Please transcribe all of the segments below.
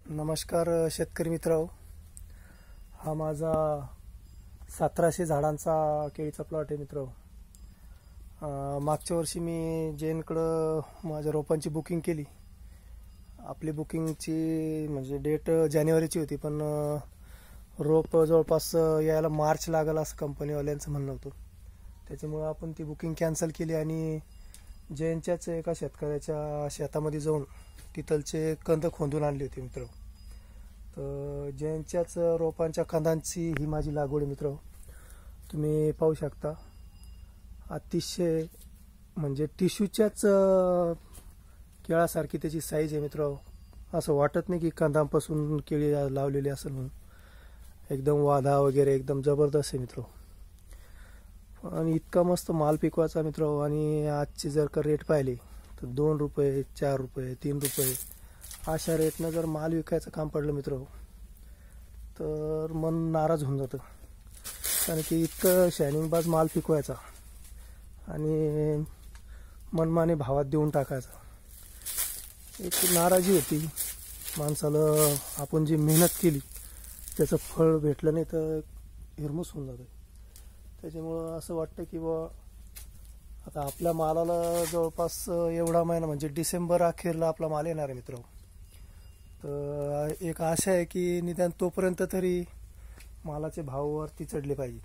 नमस्कार शेतकरी मित्रांनो, हा माझा 1700 झाडांचा केळीचा प्लॉट आहे मित्रांनो। मागच्या वर्षी मी जैनकडे माझ्या रोपांची बुकिंग केली। आपली बुकिंगची म्हणजे डेट जानेवारीची होती, पण रोप जवळपास यायला मार्च लागला असं कंपनीवाल्यांचं म्हणणं होतं। त्याच्यामुळे आपण ती बुकिंग कॅन्सल केली आणि जैनच्याच एका शेतकऱ्याच्या शेतामध्ये जाऊन तिथलचे कंद खोंदून आणले होते मित्र। तर जैनच्याच रोपांच्या कंदांची ही माझी लागवड आहे मित्र। तुम्ही पाहू शकता, अतिशय म्हणजे टिश्यूच्याच केळासारखी त्याची साईज आहे मित्र। असं वाटत नाही की कंदांपासून केळी लावलेली असेल म्हणून। एकदम वाधा वगैरे एकदम जबरदस्त आहे मित्र। आणि इतका मस्त माल पिकवायचा मित्र। आणि आजची जर का रेट पाहिली तर 2 रुपये 4 रुपये 3 रुपये अशा रेटनं जर माल विकायचं काम पडलं मित्र, तर मन नाराज होऊन जातं। कारण की इतकं शायनिंगबाज माल पिकवायचा आणि मनमाने भावात देऊन टाकायचा, एक नाराजी होती माणसाला। आपण जी मेहनत केली त्याचं फळ भेटलं नाही तर हिरमूस होऊन जातं। त्याच्यामुळं असं वाटतं की आता आपल्या मालाला जवळपास एवढा महिना म्हणजे डिसेंबर अखेरला आपला माल येणार आहे मित्र। तर एक आशा आहे की निदान तोपर्यंत तरी मालाचे भाव वरती चढले पाहिजे।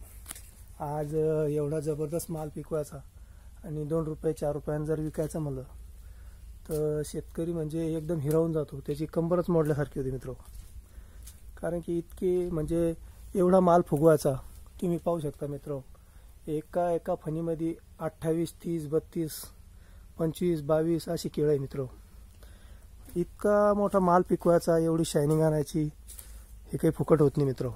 आज एवढा जबरदस्त माल पिकवायचा आणि 2 रुपये 4 रुपयांनी जर विकायचं म्हणलं तर शेतकरी म्हणजे एकदम हिरावून जातो, त्याची कंबरच मोडल्यासारखी होती मित्र। कारण की इतकी म्हणजे एवढा माल फुगवायचा, तुम्ही पाहू शकता मित्र। एका फणीमध्ये 28 30 32 25 22 अशी केळं आहे मित्र। इतका मोठा माल पिकवायचा, एवढी शायनिंग आणायची, हे काही फुकट होत नाही मित्र।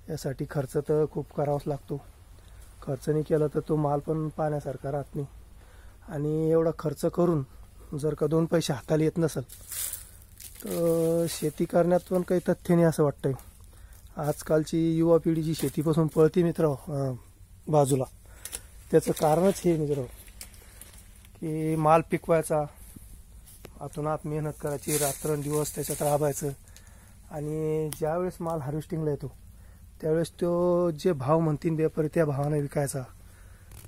यासाठी खर्च तर खूप करावाच लागतो। खर्च नाही केला तर तो माल पण पाण्यासारखा राहत नाही। आणि एवढा खर्च करून जर का 2 पैसे हाताला येत नसेल तर शेती करण्यात पण काही तथ्य नाही असं वाटतंय। आजकालची युवा पिढी जी शेतीपासून पळते मित्र बाजूला, त्याचं कारणच हे मित्र की माल पिकवायचा, आतोनात मेहनत करायची, रात्रंदिवस त्याच्यात राबायचं आणि ज्यावेळेस माल हार्वेस्टिंगला येतो त्यावेळेस तो जे भाव म्हणतील व्यापारी त्या भावाने विकायचा।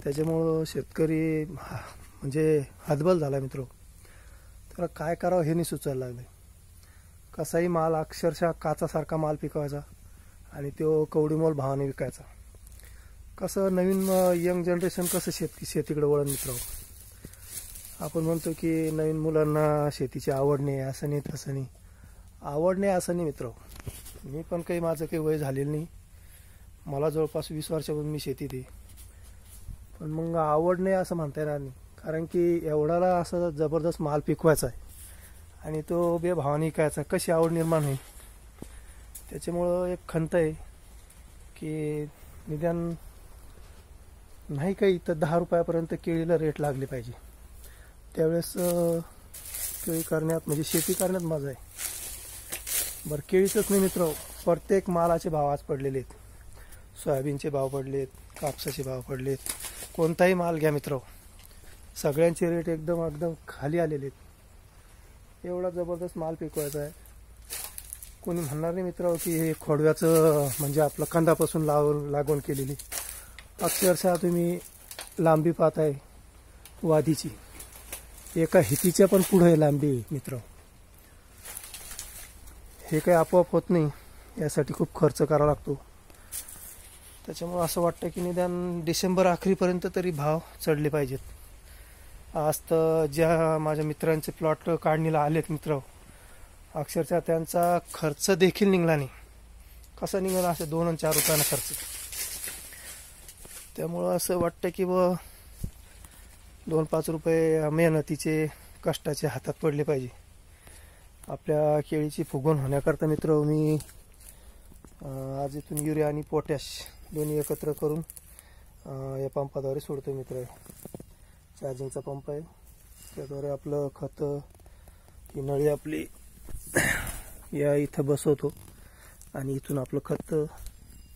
त्याच्यामुळं शेतकरी म्हणजे हतबल झाला मित्र। त्याला काय करावं हे नाही सुचायला लागलं। कसाही माल अक्षरशः काचासारखा माल पिकवायचा आणि तो कवडीमोल भावाने विकायचा। कसं नवीन यंग जनरेशन कसं शेतीकडे वळण मित्र। आपण म्हणतो की नवीन मुलांना शेतीची आवड नाही, असं नाही तसं नाही। आवड नाही असं नाही मित्र, मी पण काही माझं काही वय झालेलं नाही, मला जवळपास 20 वर्षापासून मी शेतीत आहे। पण मग आवड नाही असं म्हणता येणार नाही, कारण की एवढाला असं जबरदस्त माल पिकवायचा आहे आणि तो बेभावाने विकायचा, कशी आवड निर्माण होईल। त्याच्यामुळं एक खंत आहे की निदान नाही काही तर 10 रुपयापर्यंत केळीला रेट लागले पाहिजे, त्यावेळेस केळी करण्यात म्हणजे शेती करण्यात मजा आहे। बरं, केळीचंच नाही मित्र, प्रत्येक मालाचे भाव आज पडलेले आहेत। सोयाबीनचे भाव पडलेत, कापसाचे भाव पडलेत, कोणताही माल घ्या मित्र, सगळ्यांचे रेट एकदम खाली आलेले आहेत। एवढा जबरदस्त माल पिकवायचा आहे। कोणी म्हणणार नाही मित्र की हे खोडव्याचं म्हणजे आपलं कंदापासून लागवण केलेली। अक्षरशः तुम्ही लांबी पाहताय वादीची, एका हितीच्या पण पुढे लांबी मित्र। हे काही आपोआप होत नाही, यासाठी खूप खर्च करावा लागतो। त्याच्यामुळे असं वाटतं की निदान डिसेंबर अखेरीपर्यंत तरी भाव चढले पाहिजेत। आज तर ज्या माझ्या मित्रांचे प्लॉट काढणीला आलेत मित्र, अक्षरशः त्यांचा खर्च देखील निघाला नाही। कसा निघाला, असे 2 आणि 4 रुपयांना खर्च। त्यामुळं असं वाटतं की 2-5 रुपये मेहनतीचे कष्टाचे हातात पडले पाहिजे। आपल्या केळीची फुगवण होण्याकरता मित्र मी आज इथून युरिया आणि पोटॅश दोन्ही एकत्र करून या पंपाद्वारे सोडतो मित्र। चार्जिंगचा पंप आहे, त्याद्वारे आपलं खत ही नळी आपली या इथं बसवतो आणि इथून आपलं खत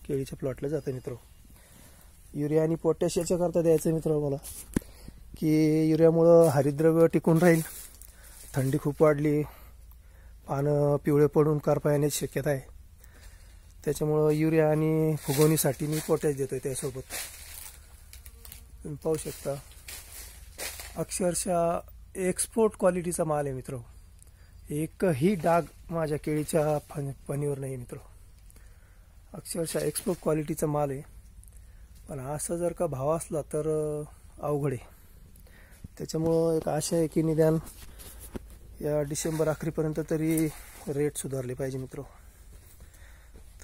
केळीच्या प्लॉटला जातं मित्र। युरिया आणि पोटॅश याच्याकरता द्यायचं मित्र मला की युरियामुळं हरितद्रव्य टिकून राहील, थंडी खूप वाढली, पानं पिवळे पडून करपा येण्याची शक्यता आहे. त्याच्यामुळं युरिया आणि फुगवणीसाठी मी पोटॅश देतोय त्यासोबत. तुम्ही पाहू शकता अक्षरशः एक्सपोर्ट क्वालिटीचा माल आहे मित्र. एकही डाग माझ्या केळीच्या फणीवर नाही मित्र. अक्षरशः एक्सपोर्ट क्वालिटीचा माल आहे. पण असं जर का भाव असला तर अवघड आहे. त्याच्यामुळं एक आशा आहे की निदान या डिसेंबर अखेरीपर्यंत तरी रेट सुधारले पाहिजे मित्र.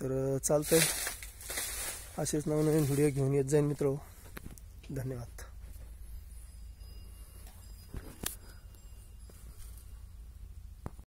तर चालतंय, असेच नवनवीन व्हिडिओ घेऊन येत जाईन मित्र. धन्यवाद.